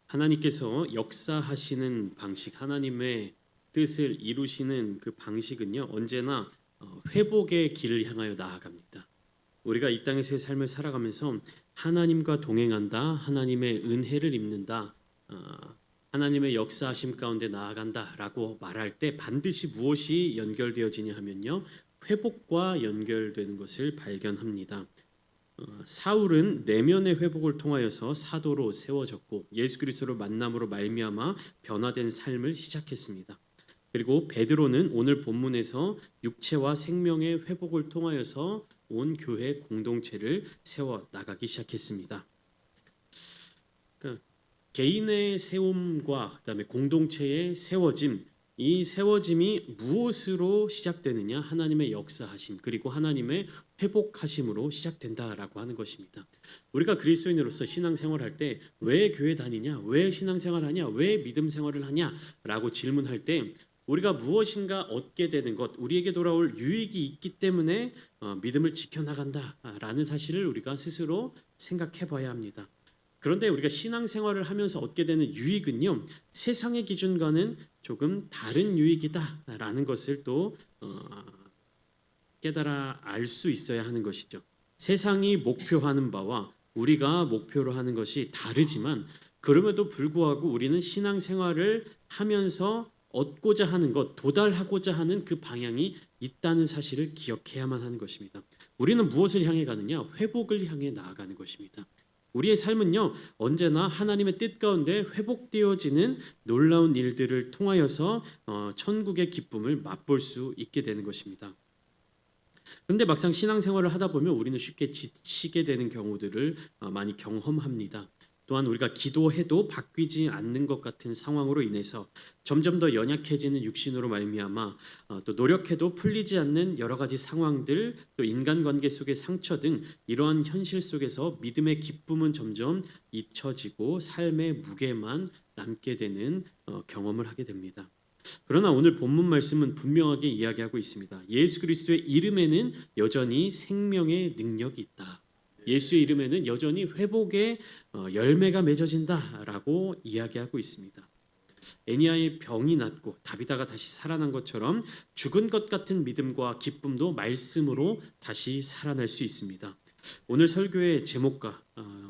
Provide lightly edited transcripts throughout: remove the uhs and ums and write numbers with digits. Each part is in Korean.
하나님께서 역사하시는 방식, 하나님의 뜻을 이루시는 그 방식은요, 언제나 회복의 길을 향하여 나아갑니다. 우리가 이 땅에서의 삶을 살아가면서 하나님과 동행한다, 하나님의 은혜를 입는다, 하나님의 역사하심 가운데 나아간다라고 말할 때 반드시 무엇이 연결되어지냐 하면요, 회복과 연결되는 것을 발견합니다. 사울은 내면의 회복을 통하여서 사도로 세워졌고 예수 그리스도를 만남으로 말미암아 변화된 삶을 시작했습니다. 그리고 베드로는 오늘 본문에서 육체와 생명의 회복을 통하여서 온 교회 공동체를 세워 나가기 시작했습니다. 그러니까 개인의 세움과 그다음에 공동체의 세워짐, 이 세워짐이 무엇으로 시작되느냐? 하나님의 역사하심 그리고 하나님의 회복하심으로 시작된다라고 하는 것입니다. 우리가 그리스도인으로서 신앙생활할 때 왜 교회 다니냐? 왜 신앙생활하냐? 왜 믿음 생활을 하냐?라고 질문할 때 우리가 무엇인가 얻게 되는 것, 우리에게 돌아올 유익이 있기 때문에 믿음을 지켜나간다라는 사실을 우리가 스스로 생각해 봐야 합니다. 그런데 우리가 신앙생활을 하면서 얻게 되는 유익은요, 세상의 기준과는 조금 다른 유익이다라는 것을 또 깨달아 알 수 있어야 하는 것이죠. 세상이 목표하는 바와 우리가 목표로 하는 것이 다르지만 그럼에도 불구하고 우리는 신앙생활을 하면서 얻고자 하는 것, 도달하고자 하는 그 방향이 있다는 사실을 기억해야만 하는 것입니다. 우리는 무엇을 향해 가느냐? 회복을 향해 나아가는 것입니다. 우리의 삶은요, 언제나 하나님의 뜻 가운데 회복되어지는 놀라운 일들을 통하여서 천국의 기쁨을 맛볼 수 있게 되는 것입니다. 그런데 막상 신앙생활을 하다 보면 우리는 쉽게 지치게 되는 경우들을 많이 경험합니다. 또한 우리가 기도해도 바뀌지 않는 것 같은 상황으로 인해서 점점 더 연약해지는 육신으로 말미암아 또 노력해도 풀리지 않는 여러 가지 상황들, 또 인간관계 속의 상처 등 이러한 현실 속에서 믿음의 기쁨은 점점 잊혀지고 삶의 무게만 남게 되는 경험을 하게 됩니다. 그러나 오늘 본문 말씀은 분명하게 이야기하고 있습니다. 예수 그리스도의 이름에는 여전히 생명의 능력이 있다. 예수의 이름에는 여전히 회복의 열매가 맺어진다라고 이야기하고 있습니다. 애니아의 병이 낫고 다비다가 다시 살아난 것처럼 죽은 것 같은 믿음과 기쁨도 말씀으로 다시 살아날 수 있습니다. 오늘 설교의 제목과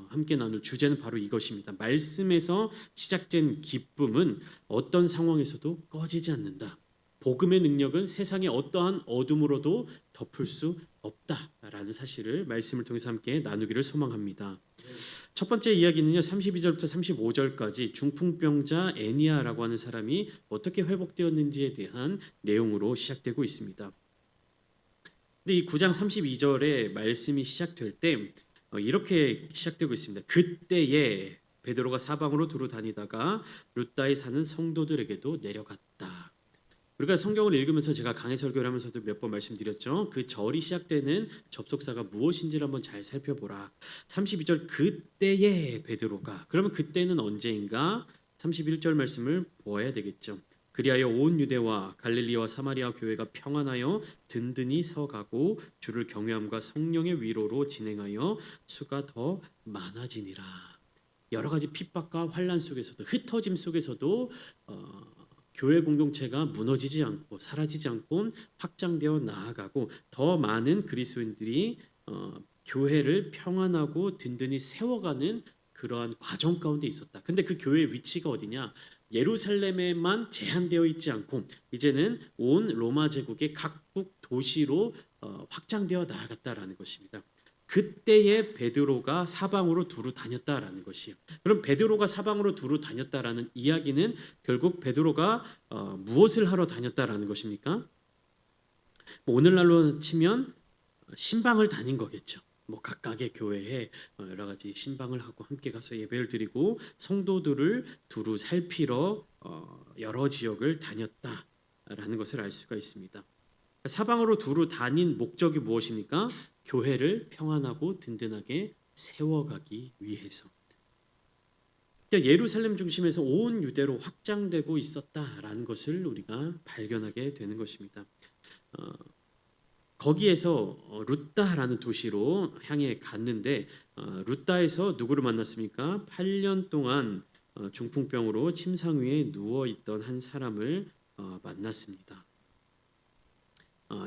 함께 나눌 주제는 바로 이것입니다. 말씀에서 시작된 기쁨은 어떤 상황에서도 꺼지지 않는다. 복음의 능력은 세상의 어떠한 어둠으로도 덮을 수 없다라는 사실을 말씀을 통해서 함께 나누기를 소망합니다. 첫 번째 이야기는요, 32절부터 35절까지 중풍병자 애니아라고 하는 사람이 어떻게 회복되었는지에 대한 내용으로 시작되고 있습니다. 근데 이 9장 32절의 말씀이 시작될 때 이렇게 시작되고 있습니다. 그때에 베드로가 사방으로 두루 다니다가 룻다에 사는 성도들에게도 내려갔다. 우리가 성경을 읽으면서 제가 강해 설교를 하면서도 몇 번 말씀드렸죠. 그 절이 시작되는 접속사가 무엇인지를 한번 잘 살펴보라. 32절 그때에 베드로가, 그러면 그때는 언제인가? 31절 말씀을 보아야 되겠죠. 그리하여 온 유대와 갈릴리와 사마리아 교회가 평안하여 든든히 서가고 주를 경외함과 성령의 위로로 진행하여 수가 더 많아지니라. 여러 가지 핍박과 환난 속에서도, 흩어짐 속에서도 교회 공동체가 무너지지 않고 사라지지 않고 확장되어 나아가고 더 많은 그리스도인들이 교회를 평안하고 든든히 세워가는 그러한 과정 가운데 있었다. 근데 그 교회의 위치가 어디냐? 예루살렘에만 제한되어 있지 않고 이제는 온 로마 제국의 각국 도시로 확장되어 나아갔다라는 것입니다. 그때에 베드로가 사방으로 두루 다녔다라는 것이요. 그럼 베드로가 사방으로 두루 다녔다라는 이야기는 결국 베드로가 무엇을 하러 다녔다라는 것입니까? 오늘날로 치면 신방을 다닌 거겠죠. 각각의 교회에 여러 가지 신방을 하고 함께 가서 예배를 드리고 성도들을 두루 살피러 여러 지역을 다녔다라는 것을 알 수가 있습니다. 사방으로 두루 다닌 목적이 무엇입니까? 교회를 평안하고 든든하게 세워가기 위해서. 예루살렘 중심에서 온 유대로 확장되고 있었다라는 것을 우리가 발견하게 되는 것입니다. 거기에서 룻다라는 도시로 향해 갔는데 룻다에서 누구를 만났습니까? 8년 동안 중풍병으로 침상 위에 누워 있던 한 사람을 만났습니다.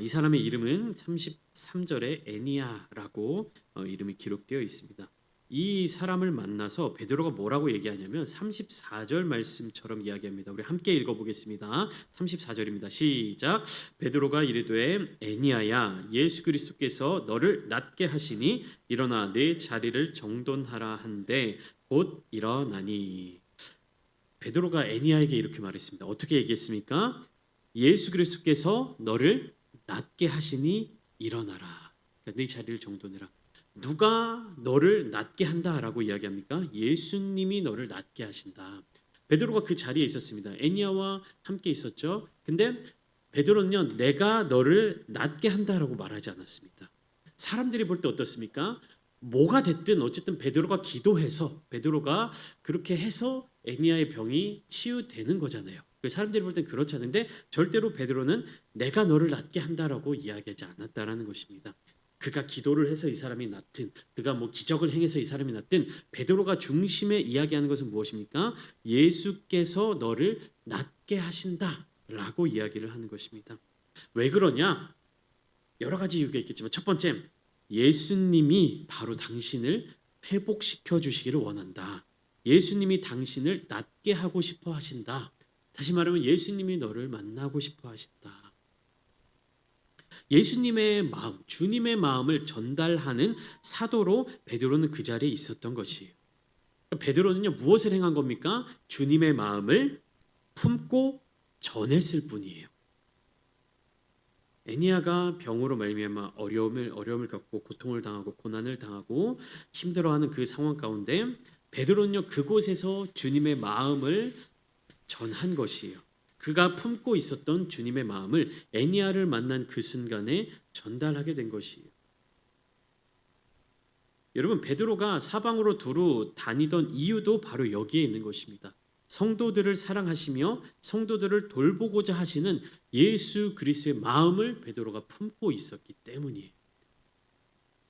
이 사람의 이름은 33절에 애니야라고 이름이 기록되어 있습니다. 이 사람을 만나서 베드로가 뭐라고 얘기하냐면 34절 말씀처럼 이야기합니다. 우리 함께 읽어보겠습니다. 34절입니다. 시작. 베드로가 이르되 애니야야 예수 그리스도께서 너를 낫게 하시니 일어나 내 자리를 정돈하라 한데 곧 일어나니. 베드로가 애니야에게 이렇게 말했습니다. 어떻게 얘기했습니까? 예수 그리스도께서 너를 낫게 하시니 일어나라. 그러니까 네 자리를 정돈해라. 누가 너를 낫게 한다라고 이야기합니까? 예수님이 너를 낫게 하신다. 베드로가 그 자리에 있었습니다. 애니야와 함께 있었죠. 근데 베드로는요, 내가 너를 낫게 한다라고 말하지 않았습니다. 사람들이 볼 때 어떻습니까? 뭐가 됐든 어쨌든 베드로가 기도해서 베드로가 그렇게 해서 애니야의 병이 치유되는 거잖아요. 사람들이 볼 땐 그렇지 않은데 절대로 베드로는 내가 너를 낫게 한다라고 이야기하지 않았다라는 것입니다. 그가 기도를 해서 이 사람이 낫든 그가 뭐 기적을 행해서 이 사람이 낫든 베드로가 중심에 이야기하는 것은 무엇입니까? 예수께서 너를 낫게 하신다라고 이야기를 하는 것입니다. 왜 그러냐? 여러 가지 이유가 있겠지만 첫 번째, 예수님이 바로 당신을 회복시켜 주시기를 원한다. 예수님이 당신을 낫게 하고 싶어 하신다. 다시 말하면 예수님이 너를 만나고 싶어 하신다. 예수님의 마음, 주님의 마음을 전달하는 사도로 베드로는 그 자리에 있었던 것이에요. 베드로는요, 무엇을 행한 겁니까? 주님의 마음을 품고 전했을 뿐이에요. 애니야가 병으로 말미암아 어려움을 겪고 고통을 당하고 고난을 당하고 힘들어하는 그 상황 가운데 베드로는요, 그곳에서 주님의 마음을 전한 것이에요. 그가 품고 있었던 주님의 마음을 애니야를 만난 그 순간에 전달하게 된 것이에요. 여러분, 베드로가 사방으로 두루 다니던 이유도 바로 여기에 있는 것입니다. 성도들을 사랑하시며 성도들을 돌보고자 하시는 예수 그리스도의 마음을 베드로가 품고 있었기 때문이에요.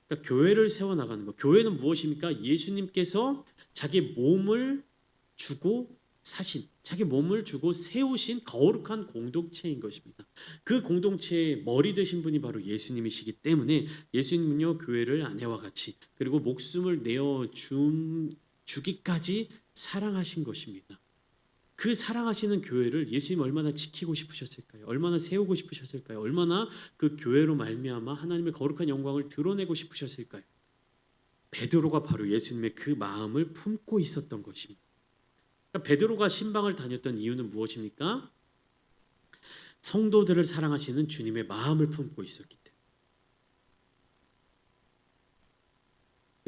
그러니까 교회를 세워나가는 것. 교회는 무엇입니까? 예수님께서 자기 몸을 주고 사신, 자기 몸을 주고 세우신 거룩한 공동체인 것입니다. 그 공동체의 머리 되신 분이 바로 예수님이시기 때문에 예수님은요, 교회를 아내와 같이 그리고 목숨을 내어 주기까지 사랑하신 것입니다. 그 사랑하시는 교회를 예수님 얼마나 지키고 싶으셨을까요? 얼마나 세우고 싶으셨을까요? 얼마나 그 교회로 말미암아 하나님의 거룩한 영광을 드러내고 싶으셨을까요? 베드로가 바로 예수님의 그 마음을 품고 있었던 것입니다. 베드로가 신방을 다녔던 이유는 무엇입니까? 성도들을 사랑하시는 주님의 마음을 품고 있었기 때문에.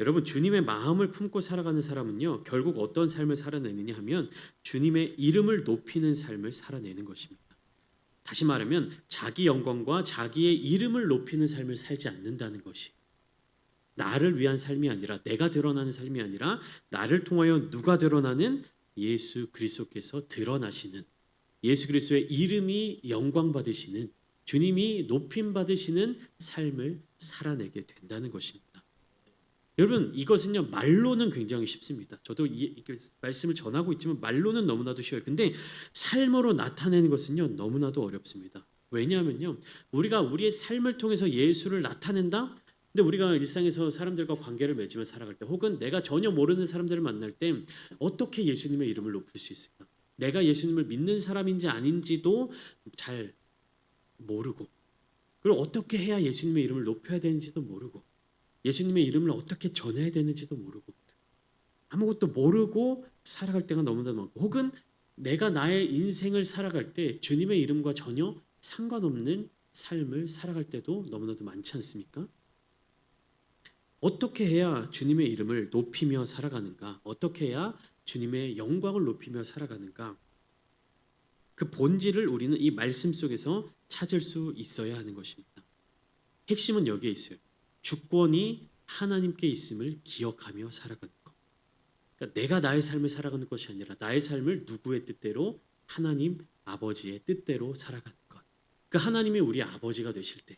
여러분, 주님의 마음을 품고 살아가는 사람은요, 결국 어떤 삶을 살아내느냐 하면 주님의 이름을 높이는 삶을 살아내는 것입니다. 다시 말하면 자기 영광과 자기의 이름을 높이는 삶을 살지 않는다는 것이, 나를 위한 삶이 아니라, 내가 드러나는 삶이 아니라 나를 통하여 누가 드러나는 예수 그리스도께서 드러나시는, 예수 그리스도의 이름이 영광 받으시는, 주님이 높임 받으시는 삶을 살아내게 된다는 것입니다. 여러분, 이것은요, 말로는 굉장히 쉽습니다. 저도 이 말씀을 전하고 있지만 말로는 너무나도 쉬워요. 근데 삶으로 나타내는 것은요, 너무나도 어렵습니다. 왜냐하면요, 우리가 우리의 삶을 통해서 예수를 나타낸다. 근데 우리가 일상에서 사람들과 관계를 맺으며 살아갈 때, 혹은 내가 전혀 모르는 사람들을 만날 때 어떻게 예수님의 이름을 높일 수 있을까? 내가 예수님을 믿는 사람인지 아닌지도 잘 모르고, 그리고 어떻게 해야 예수님의 이름을 높여야 되는지도 모르고, 예수님의 이름을 어떻게 전해야 되는지도 모르고, 아무것도 모르고 살아갈 때가 너무나 많고, 혹은 내가 나의 인생을 살아갈 때 주님의 이름과 전혀 상관없는 삶을 살아갈 때도 너무나도 많지 않습니까? 어떻게 해야 주님의 이름을 높이며 살아가는가? 어떻게 해야 주님의 영광을 높이며 살아가는가? 그 본질을 우리는 이 말씀 속에서 찾을 수 있어야 하는 것입니다. 핵심은 여기에 있어요. 주권이 하나님께 있음을 기억하며 살아가는 것. 그러니까 내가 나의 삶을 살아가는 것이 아니라 나의 삶을 누구의 뜻대로, 하나님 아버지의 뜻대로 살아가는 것. 그 하나님이 우리 아버지가 되실 때,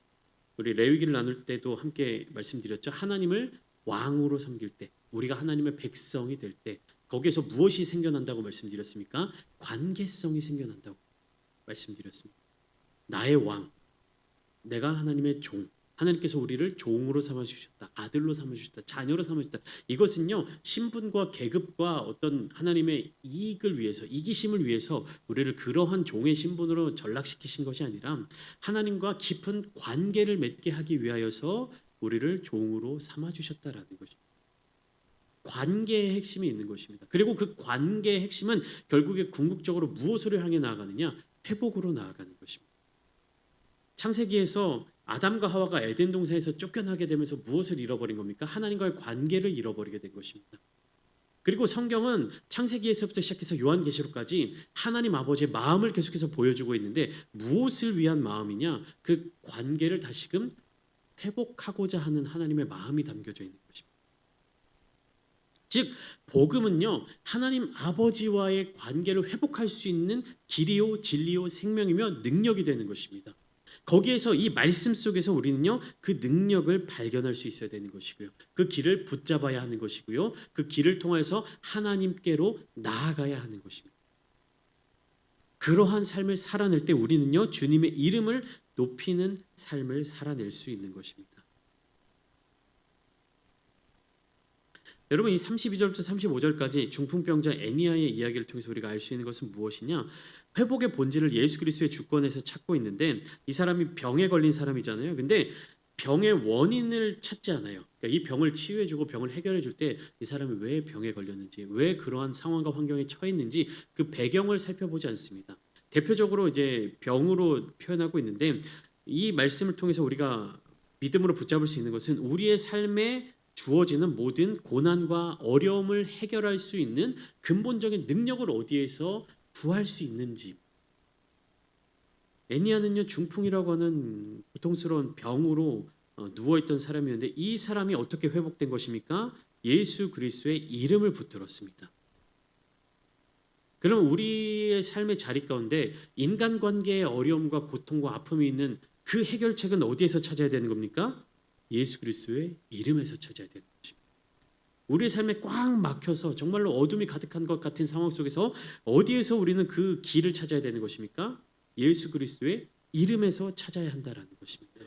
우리 레위기를 나눌 때도 함께 말씀드렸죠. 하나님을 왕으로 섬길 때, 우리가 하나님의 백성이 될 때, 거기에서 무엇이 생겨난다고 말씀드렸습니까? 관계성이 생겨난다고 말씀드렸습니다. 나의 왕, 내가 하나님의 종, 하나님께서 우리를 종으로 삼아주셨다, 아들로 삼아주셨다, 자녀로 삼아주셨다. 이것은요, 신분과 계급과 어떤 하나님의 이익을 위해서, 이기심을 위해서 우리를 그러한 종의 신분으로 전락시키신 것이 아니라 하나님과 깊은 관계를 맺게 하기 위하여서 우리를 종으로 삼아주셨다라는 것입니다. 관계의 핵심이 있는 것입니다. 그리고 그 관계의 핵심은 결국에 궁극적으로 무엇으로 향해 나아가느냐? 회복으로 나아가는 것입니다. 창세기에서 아담과 하와가 에덴 동산에서 쫓겨나게 되면서 무엇을 잃어버린 겁니까? 하나님과의 관계를 잃어버리게 된 것입니다. 그리고 성경은 창세기에서부터 시작해서 요한계시록까지 하나님 아버지의 마음을 계속해서 보여주고 있는데 무엇을 위한 마음이냐? 그 관계를 다시금 회복하고자 하는 하나님의 마음이 담겨져 있는 것입니다. 즉 복음은요, 하나님 아버지와의 관계를 회복할 수 있는 길이요 진리요 생명이며 능력이 되는 것입니다. 거기에서 이 말씀 속에서 우리는요, 그 능력을 발견할 수 있어야 되는 것이고요, 그 길을 붙잡아야 하는 것이고요, 그 길을 통해서 하나님께로 나아가야 하는 것입니다. 그러한 삶을 살아낼 때 우리는요, 주님의 이름을 높이는 삶을 살아낼 수 있는 것입니다. 여러분, 이 32절부터 35절까지 중풍병자 애니아의 이야기를 통해서 우리가 알 수 있는 것은 무엇이냐? 회복의 본질을 예수 그리스도의 주권에서 찾고 있는데, 이 사람이 병에 걸린 사람이잖아요. 근데 병의 원인을 찾지 않아요. 그러니까 이 병을 치유해주고 병을 해결해줄 때 이 사람이 왜 병에 걸렸는지, 왜 그러한 상황과 환경에 처했는지 그 배경을 살펴보지 않습니다. 대표적으로 이제 병으로 표현하고 있는데, 이 말씀을 통해서 우리가 믿음으로 붙잡을 수 있는 것은 우리의 삶에 주어지는 모든 고난과 어려움을 해결할 수 있는 근본적인 능력을 어디에서 구할 수 있는지. 애니아는요, 중풍이라고 하는 고통스러운 병으로 누워있던 사람이었는데 이 사람이 어떻게 회복된 것입니까? 예수 그리스도의 이름을 붙들었습니다. 그럼 우리의 삶의 자리 가운데 인간관계의 어려움과 고통과 아픔이 있는 그 해결책은 어디에서 찾아야 되는 겁니까? 예수 그리스도의 이름에서 찾아야 되는 것입니다. 우리의 삶에 꽉 막혀서 정말로 어둠이 가득한 것 같은 상황 속에서 어디에서 우리는 그 길을 찾아야 되는 것입니까? 예수 그리스도의 이름에서 찾아야 한다라는 것입니다.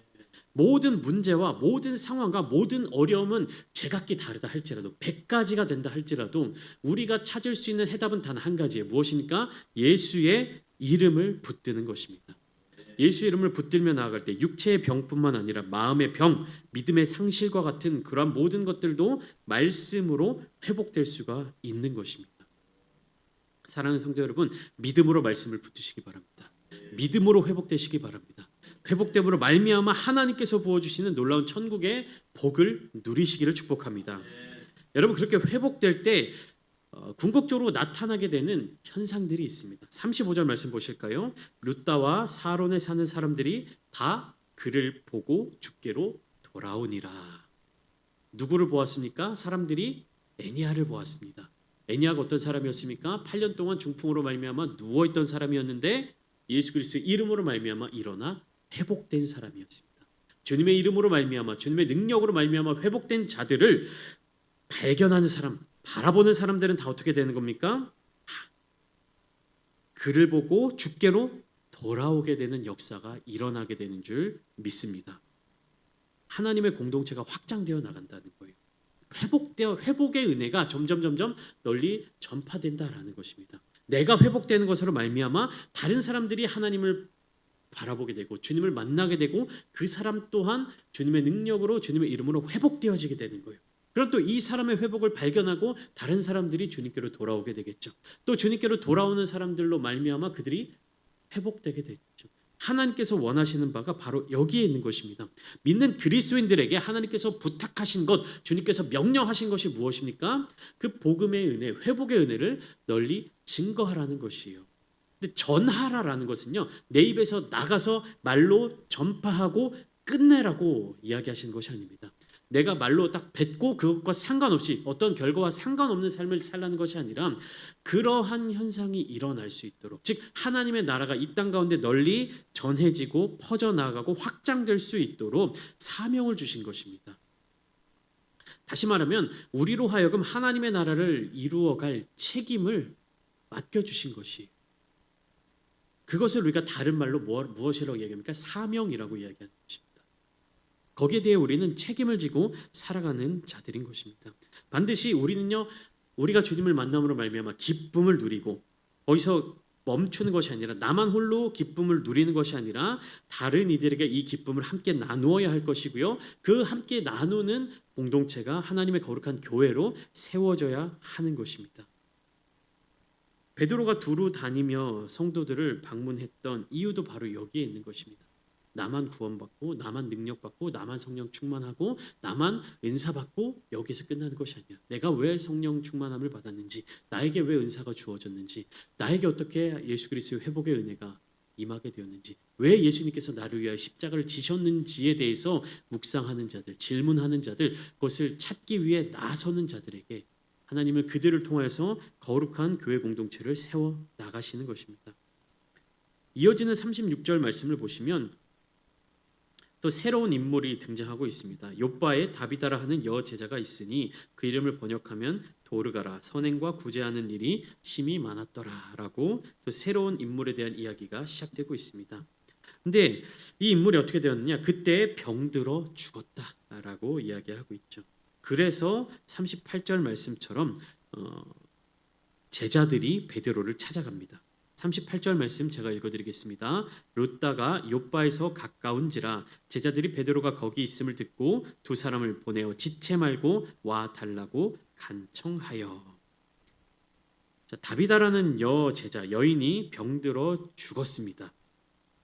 모든 문제와 모든 상황과 모든 어려움은 제각기 다르다 할지라도 100가지가 된다 할지라도 우리가 찾을 수 있는 해답은 단 한 가지예요. 무엇입니까? 예수의 이름을 붙드는 것입니다. 예수 이름을 붙들며 나아갈 때 육체의 병뿐만 아니라 마음의 병, 믿음의 상실과 같은 그러한 모든 것들도 말씀으로 회복될 수가 있는 것입니다. 사랑하는 성도 여러분, 믿음으로 말씀을 붙드시기 바랍니다. 믿음으로 회복되시기 바랍니다. 회복됨으로 말미암아 하나님께서 부어주시는 놀라운 천국의 복을 누리시기를 축복합니다. 여러분, 그렇게 회복될 때 궁극적으로 나타나게 되는 현상들이 있습니다. 35절 말씀 보실까요? 룻다와 사론에 사는 사람들이 다 그를 보고 주께로 돌아오니라. 누구를 보았습니까? 사람들이 애니아를 보았습니다. 애니아가 어떤 사람이었습니까? 8년 동안 중풍으로 말미암아 누워있던 사람이었는데 예수 그리스도의 이름으로 말미암아 일어나 회복된 사람이었습니다. 주님의 이름으로 말미암아, 주님의 능력으로 말미암아 회복된 자들을 발견하는 사람, 바라보는 사람들은 다 어떻게 되는 겁니까? 그를 보고 주께로 돌아오게 되는 역사가 일어나게 되는 줄 믿습니다. 하나님의 공동체가 확장되어 나간다는 거예요. 회복의 은혜가 점점 널리 전파된다라는 것입니다. 내가 회복되는 것으로 말미암아 다른 사람들이 하나님을 바라보게 되고 주님을 만나게 되고 그 사람 또한 주님의 능력으로 주님의 이름으로 회복되어지게 되는 거예요. 그럼 또 이 사람의 회복을 발견하고 다른 사람들이 주님께로 돌아오게 되겠죠. 또 주님께로 돌아오는 사람들로 말미암아 그들이 회복되게 되겠죠. 하나님께서 원하시는 바가 바로 여기에 있는 것입니다. 믿는 그리스도인들에게 하나님께서 부탁하신 것, 주님께서 명령하신 것이 무엇입니까? 그 복음의 은혜, 회복의 은혜를 널리 증거하라는 것이에요. 근데 전하라라는 것은요, 내 입에서 나가서 말로 전파하고 끝내라고 이야기하시는 것이 아닙니다. 내가 말로 딱 뱉고 그것과 상관없이 어떤 결과와 상관없는 삶을 살라는 것이 아니라 그러한 현상이 일어날 수 있도록, 즉 하나님의 나라가 이 땅 가운데 널리 전해지고 퍼져나가고 확장될 수 있도록 사명을 주신 것입니다. 다시 말하면 우리로 하여금 하나님의 나라를 이루어갈 책임을 맡겨주신 것이, 그것을 우리가 다른 말로 무엇이라고 이야기합니까? 사명이라고 이야기하는 것입니다. 거기에 대해 우리는 책임을 지고 살아가는 자들인 것입니다. 반드시 우리는요, 우리가 주님을 만남으로 말미암아 기쁨을 누리고, 거기서 멈추는 것이 아니라 나만 홀로 기쁨을 누리는 것이 아니라 다른 이들에게 이 기쁨을 함께 나누어야 할 것이고요. 그 함께 나누는 공동체가 하나님의 거룩한 교회로 세워져야 하는 것입니다. 베드로가 두루 다니며 성도들을 방문했던 이유도 바로 여기에 있는 것입니다. 나만 구원받고 나만 능력받고 나만 성령 충만하고 나만 은사받고 여기서 끝나는 것이 아니야. 내가 왜 성령 충만함을 받았는지, 나에게 왜 은사가 주어졌는지, 나에게 어떻게 예수 그리스도의 회복의 은혜가 임하게 되었는지, 왜 예수님께서 나를 위하여 십자가를 지셨는지에 대해서 묵상하는 자들, 질문하는 자들, 그것을 찾기 위해 나서는 자들에게 하나님은 그들을 통해서 거룩한 교회 공동체를 세워 나가시는 것입니다. 이어지는 36절 말씀을 보시면 또 새로운 인물이 등장하고 있습니다. 욥바에 다비다라 하는 여제자가 있으니 그 이름을 번역하면 도르가라, 선행과 구제하는 일이 심히 많았더라라고 또 새로운 인물에 대한 이야기가 시작되고 있습니다. 근데 이 인물이 어떻게 되었느냐? 그때 병들어 죽었다라고 이야기하고 있죠. 그래서 38절 말씀처럼 제자들이 베드로를 찾아갑니다. 38절 말씀 제가 읽어드리겠습니다. 룻다가 욥바에서 가까운지라 제자들이 베드로가 거기 있음을 듣고 두 사람을 보내어 지체 말고 와 달라고 간청하여. 자, 다비다라는 여제자, 여인이 병들어 죽었습니다.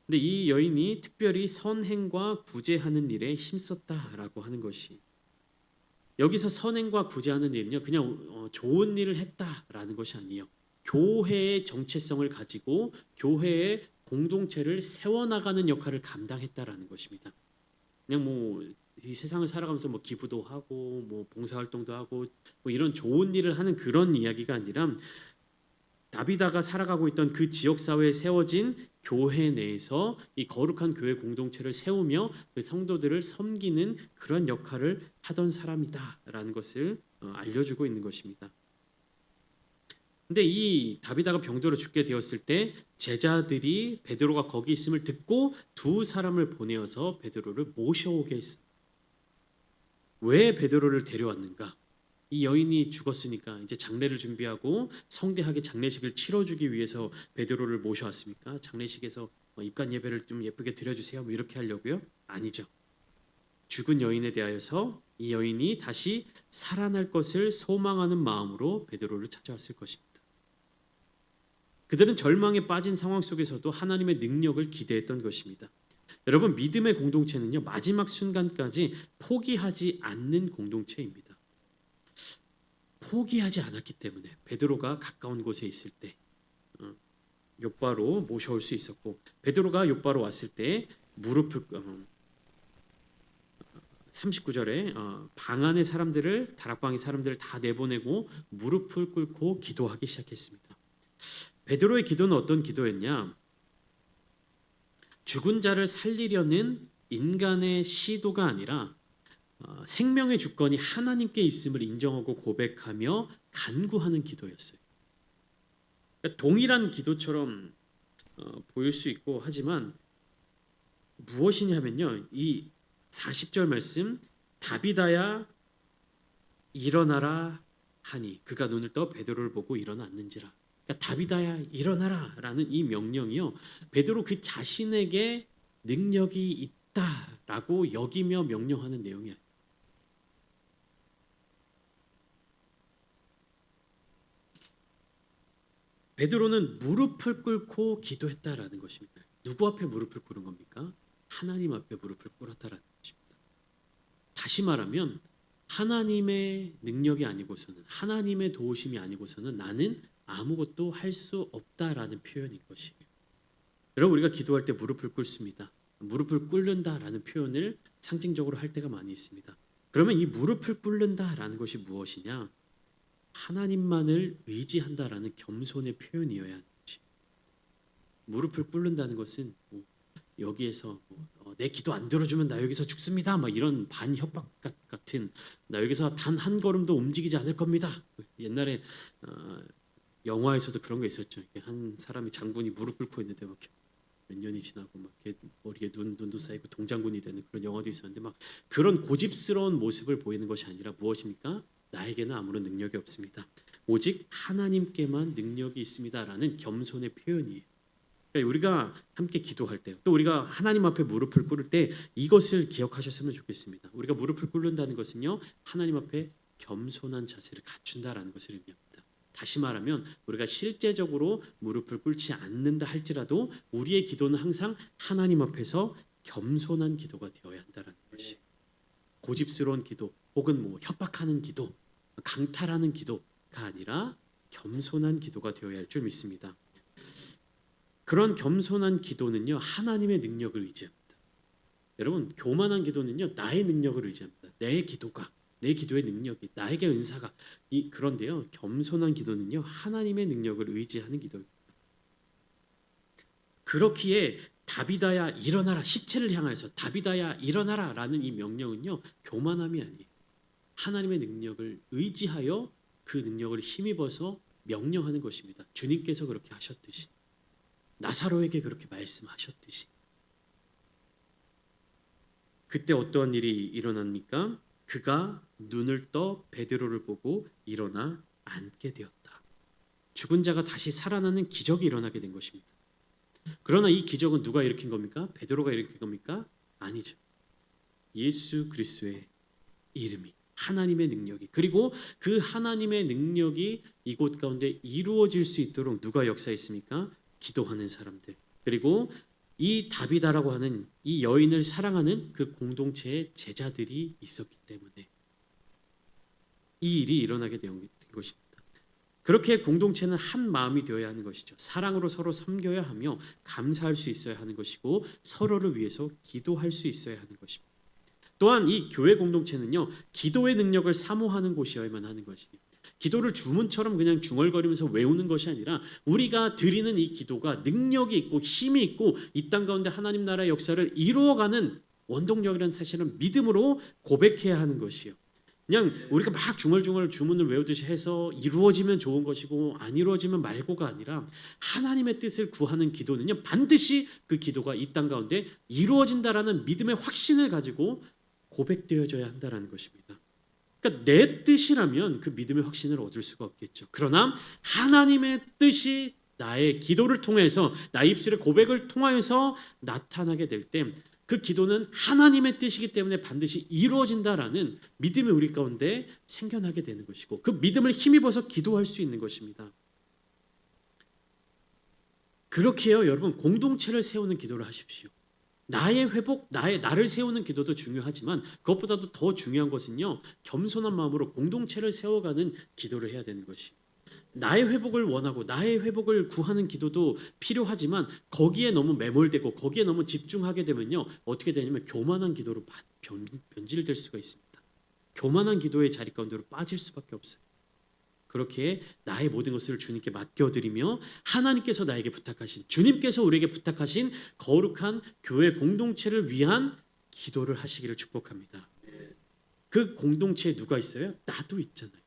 근데 이 여인이 특별히 선행과 구제하는 일에 힘썼다라고 하는 것이, 여기서 선행과 구제하는 일은요, 그냥 좋은 일을 했다라는 것이 아니에요. 교회의 정체성을 가지고 교회의 공동체를 세워나가는 역할을 감당했다라는 것입니다. 그냥 이 세상을 살아가면서 기부도 하고 봉사활동도 하고 이런 좋은 일을 하는 그런 이야기가 아니라, 다비다가 살아가고 있던 그 지역 사회에 세워진 교회 내에서 이 거룩한 교회 공동체를 세우며 그 성도들을 섬기는 그런 역할을 하던 사람이다라는 것을 알려주고 있는 것입니다. 근데 이 다비다가 병들어 죽게 되었을 때 제자들이 베드로가 거기 있음을 듣고 두 사람을 보내어서 베드로를 모셔오게 했어요. 왜 베드로를 데려왔는가? 이 여인이 죽었으니까 이제 장례를 준비하고 성대하게 장례식을 치러주기 위해서 베드로를 모셔왔습니까? 장례식에서 입관 예배를 좀 예쁘게 드려주세요, 이렇게 하려고요? 아니죠. 죽은 여인에 대하여서 이 여인이 다시 살아날 것을 소망하는 마음으로 베드로를 찾아왔을 것입니다. 그들은 절망에 빠진 상황 속에서도 하나님의 능력을 기대했던 것입니다. 여러분, 믿음의 공동체는요, 마지막 순간까지 포기하지 않는 공동체입니다. 포기하지 않았기 때문에 베드로가 가까운 곳에 있을 때 욥바로 모셔올 수 있었고, 베드로가 욥바로 왔을 때 무릎을 39절에 방 안의 사람들을, 다락방의 사람들을 다 내보내고 무릎을 꿇고 기도하기 시작했습니다. 베드로의 기도는 어떤 기도였냐? 죽은 자를 살리려는 인간의 시도가 아니라 생명의 주권이 하나님께 있음을 인정하고 고백하며 간구하는 기도였어요. 그러니까 동일한 기도처럼 보일 수 있고 하지만 무엇이냐면요, 이 40절 말씀, 다비다야 일어나라 하니 그가 눈을 떠 베드로를 보고 일어났는지라. 그러니까 다비다야 일어나라라는 이 명령이요, 베드로 그 자신에게 능력이 있다라고 여기며 명령하는 내용이에요. 베드로는 무릎을 꿇고 기도했다라는 것입니다. 누구 앞에 무릎을 꿇은 겁니까? 하나님 앞에 무릎을 꿇었다라는 것입니다. 다시 말하면 하나님의 능력이 아니고서는, 하나님의 도우심이 아니고서는 나는 아무것도 할 수 없다라는 표현인 것이에요. 여러분, 우리가 기도할 때 무릎을 꿇습니다. 무릎을 꿇는다라는 표현을 상징적으로 할 때가 많이 있습니다. 그러면 이 무릎을 꿇는다라는 것이 무엇이냐? 하나님만을 의지한다라는 겸손의 표현이어야 하는 것입니다. 무릎을 꿇는다는 것은 여기에서 내 기도 안 들어주면 나 여기서 죽습니다. 막 이런 반협박 같은 나 여기서 단 한 걸음도 움직이지 않을 겁니다. 옛날에 영화에서도 그런 거 있었죠. 한 사람이 장군이 무릎 꿇고 있는데 막 몇 년이 지나고 막 머리에 눈도 쌓이고 동장군이 되는 그런 영화도 있었는데 막 그런 고집스러운 모습을 보이는 것이 아니라 무엇입니까? 나에게는 아무런 능력이 없습니다. 오직 하나님께만 능력이 있습니다라는 겸손의 표현이에요. 그러니까 우리가 함께 기도할 때, 또 우리가 하나님 앞에 무릎을 꿇을 때 이것을 기억하셨으면 좋겠습니다. 우리가 무릎을 꿇는다는 것은요, 하나님 앞에 겸손한 자세를 갖춘다라는 것을 의미합니다. 다시 말하면 우리가 실제적으로 무릎을 꿇지 않는다 할지라도 우리의 기도는 항상 하나님 앞에서 겸손한 기도가 되어야 한다라는 것이, 고집스러운 기도 혹은 협박하는 기도, 강탈하는 기도가 아니라 겸손한 기도가 되어야 할 줄 믿습니다. 그런 겸손한 기도는요, 하나님의 능력을 의지합니다. 여러분, 교만한 기도는요, 나의 능력을 의지합니다. 내 기도의 능력이, 나에게 은사가 그런데요, 겸손한 기도는요, 하나님의 능력을 의지하는 기도입니다. 그렇기에 다비다야 일어나라, 시체를 향해서 다비다야 일어나라라는 이 명령은요, 교만함이 아니에요. 하나님의 능력을 의지하여 그 능력을 힘입어서 명령하는 것입니다. 주님께서 그렇게 하셨듯이, 나사로에게 그렇게 말씀하셨듯이. 그때 어떠한 일이 일어납니까? 그가 눈을 떠 베드로를 보고 일어나 앉게 되었다. 죽은 자가 다시 살아나는 기적이 일어나게 된 것입니다. 그러나 이 기적은 누가 일으킨 겁니까? 베드로가 일으킨 겁니까? 아니죠. 예수 그리스도의 이름이, 하나님의 능력이, 그리고 그 하나님의 능력이 이곳 가운데 이루어질 수 있도록 누가 역사했습니까? 기도하는 사람들, 그리고 이 다비다라고 하는 이 여인을 사랑하는 그 공동체의 제자들이 있었기 때문에 이 일이 일어나게 된 것입니다. 그렇게 공동체는 한 마음이 되어야 하는 것이죠. 사랑으로 서로 섬겨야 하며 감사할 수 있어야 하는 것이고, 서로를 위해서 기도할 수 있어야 하는 것입니다. 또한 이 교회 공동체는요, 기도의 능력을 사모하는 곳이어야만 하는 것이에요. 기도를 주문처럼 그냥 중얼거리면서 외우는 것이 아니라 우리가 드리는 이 기도가 능력이 있고 힘이 있고 이 땅 가운데 하나님 나라의 역사를 이루어가는 원동력이라는 사실은 믿음으로 고백해야 하는 것이요. 그냥 우리가 막 중얼중얼 주문을 외우듯이 해서 이루어지면 좋은 것이고 안 이루어지면 말고가 아니라 하나님의 뜻을 구하는 기도는요, 반드시 그 기도가 이 땅 가운데 이루어진다라는 믿음의 확신을 가지고 고백되어져야 한다는 것입니다. 그러니까 내 뜻이라면 그 믿음의 확신을 얻을 수가 없겠죠. 그러나 하나님의 뜻이 나의 기도를 통해서, 나의 입술의 고백을 통하여서 나타나게 될 때 그 기도는 하나님의 뜻이기 때문에 반드시 이루어진다라는 믿음이 우리 가운데 생겨나게 되는 것이고, 그 믿음을 힘입어서 기도할 수 있는 것입니다. 그렇게요, 여러분, 공동체를 세우는 기도를 하십시오. 나의 회복, 나를 세우는 기도도 중요하지만 그것보다도 더 중요한 것은요, 겸손한 마음으로 공동체를 세워가는 기도를 해야 되는 것이. 나의 회복을 원하고 나의 회복을 구하는 기도도 필요하지만 거기에 너무 매몰되고 거기에 너무 집중하게 되면요, 어떻게 되냐면 교만한 기도로 변질될 수가 있습니다. 교만한 기도의 자리 가운데로 빠질 수밖에 없어요. 그렇게 나의 모든 것을 주님께 맡겨드리며 하나님께서 나에게 부탁하신, 주님께서 우리에게 부탁하신 거룩한 교회 공동체를 위한 기도를 하시기를 축복합니다. 그 공동체에 누가 있어요? 나도 있잖아요.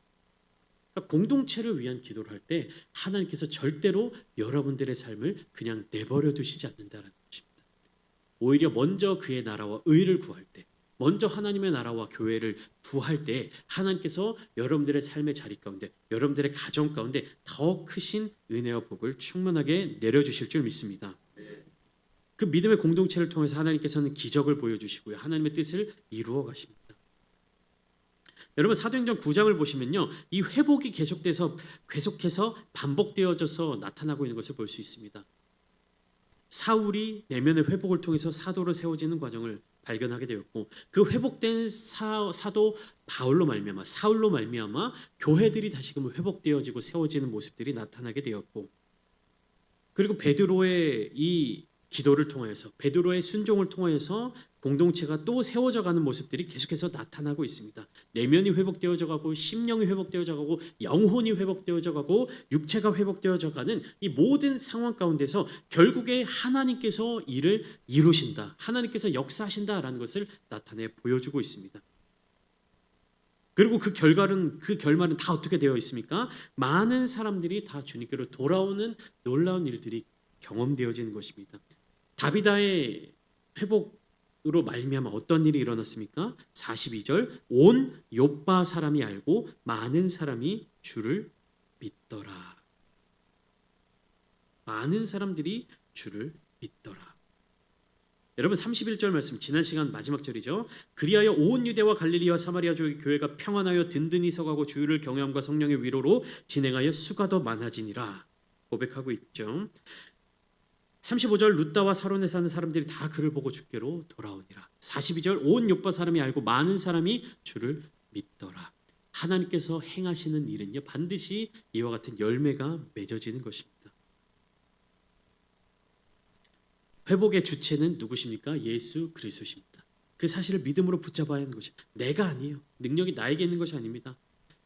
그러니까 공동체를 위한 기도를 할 때 하나님께서 절대로 여러분들의 삶을 그냥 내버려 두시지 않는다는 것입니다. 오히려 먼저 그의 나라와 의를 구할 때, 먼저 하나님의 나라와 교회를 구할 때 하나님께서 여러분들의 삶의 자리 가운데, 여러분들의 가정 가운데 더 크신 은혜와 복을 충만하게 내려주실 줄 믿습니다. 그 믿음의 공동체를 통해서 하나님께서는 기적을 보여주시고요, 하나님의 뜻을 이루어 가십니다. 여러분, 사도행전 9장을 보시면요, 이 회복이 계속해서 반복되어져서 나타나고 있는 것을 볼 수 있습니다. 사울이 내면의 회복을 통해서 사도로 세워지는 과정을 발견하게 되었고, 그 회복된 사도 바울로 말미암아, 사울로 말미암아 교회들이 다시금 회복되어지고 세워지는 모습들이 나타나게 되었고, 그리고 베드로의 이 기도를 통하여서 베드로의 순종을 통하여서 공동체가 또 세워져 가는 모습들이 계속해서 나타나고 있습니다. 내면이 회복되어져 가고 심령이 회복되어져 가고 영혼이 회복되어져 가고 육체가 회복되어져 가는 이 모든 상황 가운데서 결국에 하나님께서 일을 이루신다. 하나님께서 역사하신다라는 것을 나타내 보여주고 있습니다. 그리고 그 결말은 다 어떻게 되어 있습니까? 많은 사람들이 다 주님께로 돌아오는 놀라운 일들이 경험되어지는 것입니다. 다비다의 회복으로 말미암아 어떤 일이 일어났습니까? 42절 온 욥바 사람이 알고 많은 사람이 주를 믿더라. 많은 사람들이 주를 믿더라. 여러분 31절 말씀 지난 시간 마지막 절이죠. 그리하여 온 유대와 갈릴리와 사마리아 교회가 평안하여 든든히 서가고 주를 경외함과 성령의 위로로 진행하여 수가 더 많아지니라 고백하고 있죠. 35절 룻다와 사론에 사는 사람들이 다 그를 보고 주께로 돌아오니라. 42절 온 욥바 사람이 알고 많은 사람이 주를 믿더라. 하나님께서 행하시는 일은요 반드시 이와 같은 열매가 맺어지는 것입니다. 회복의 주체는 누구십니까? 예수 그리스도십니다. 그 사실을 믿음으로 붙잡아야 하는 것이 내가 아니에요. 능력이 나에게 있는 것이 아닙니다.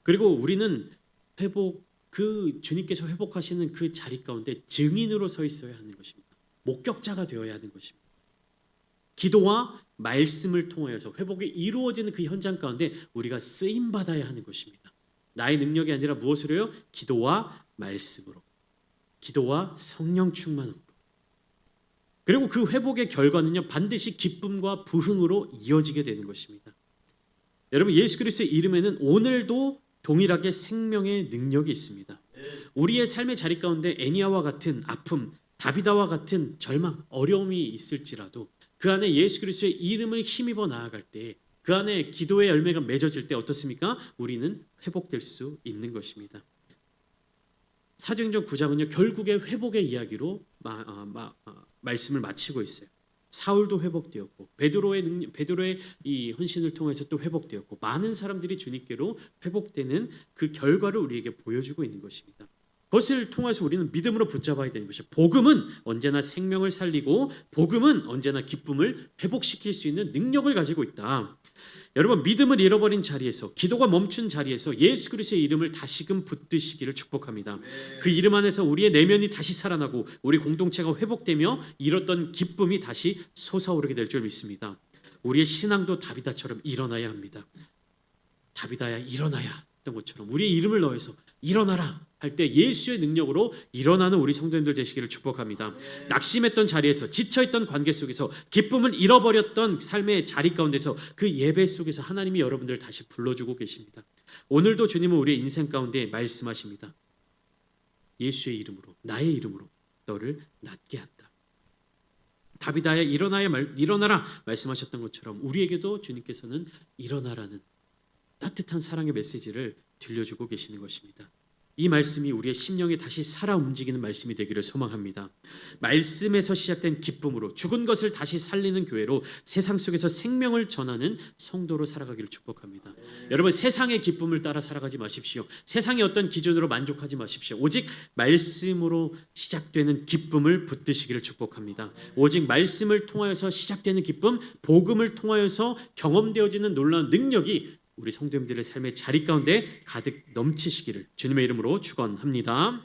그리고 우리는 그 주님께서 회복하시는 그 자리 가운데 증인으로 서 있어야 하는 것입니다. 목격자가 되어야 하는 것입니다. 기도와 말씀을 통하여서 회복이 이루어지는 그 현장 가운데 우리가 쓰임 받아야 하는 것입니다. 나의 능력이 아니라 무엇으로요? 기도와 말씀으로, 기도와 성령 충만으로. 그리고 그 회복의 결과는요 반드시 기쁨과 부흥으로 이어지게 되는 것입니다. 여러분 예수 그리스도의 이름에는 오늘도 동일하게 생명의 능력이 있습니다. 우리의 삶의 자리 가운데 애니아와 같은 아픔, 다비다와 같은 절망, 어려움이 있을지라도 그 안에 예수 그리스도의 이름을 힘입어 나아갈 때 그 안에 기도의 열매가 맺어질 때 어떻습니까? 우리는 회복될 수 있는 것입니다. 사도행전 9장은요 결국에 회복의 이야기로 말씀을 마치고 있어요. 사울도 회복되었고 베드로의 이 헌신을 통해서 또 회복되었고 많은 사람들이 주님께로 회복되는 그 결과를 우리에게 보여주고 있는 것입니다. 그것을 통해서 우리는 믿음으로 붙잡아야 되는 것이에요. 복음은 언제나 생명을 살리고 복음은 언제나 기쁨을 회복시킬 수 있는 능력을 가지고 있다. 여러분 믿음을 잃어버린 자리에서 기도가 멈춘 자리에서 예수 그리스도의 이름을 다시금 붙드시기를 축복합니다. 그 이름 안에서 우리의 내면이 다시 살아나고 우리 공동체가 회복되며 잃었던 기쁨이 다시 솟아오르게 될 줄 믿습니다. 우리의 신앙도 다비다처럼 일어나야 합니다. 다비다야 일어나야 했던 것처럼 우리의 이름을 넣어서 일어나라 할 때 예수의 능력으로 일어나는 우리 성도님들 되시기를 축복합니다. 낙심했던 자리에서 지쳐있던 관계 속에서 기쁨을 잃어버렸던 삶의 자리 가운데서 그 예배 속에서 하나님이 여러분들을 다시 불러주고 계십니다. 오늘도 주님은 우리의 인생 가운데 말씀하십니다. 예수의 이름으로 나의 이름으로 너를 낫게 한다. 다비다야 일어나라 말씀하셨던 것처럼 우리에게도 주님께서는 일어나라는 따뜻한 사랑의 메시지를 들려주고 계시는 것입니다. 이 말씀이 우리의 심령에 다시 살아 움직이는 말씀이 되기를 소망합니다. 말씀에서 시작된 기쁨으로 죽은 것을 다시 살리는 교회로 세상 속에서 생명을 전하는 성도로 살아가기를 축복합니다. 여러분 세상의 기쁨을 따라 살아가지 마십시오. 세상의 어떤 기준으로 만족하지 마십시오. 오직 말씀으로 시작되는 기쁨을 붙드시기를 축복합니다. 오직 말씀을 통하여서 시작되는 기쁨, 복음을 통하여서 경험되어지는 놀라운 능력이 우리 성도님들의 삶의 자리 가운데 가득 넘치시기를 주님의 이름으로 축원합니다.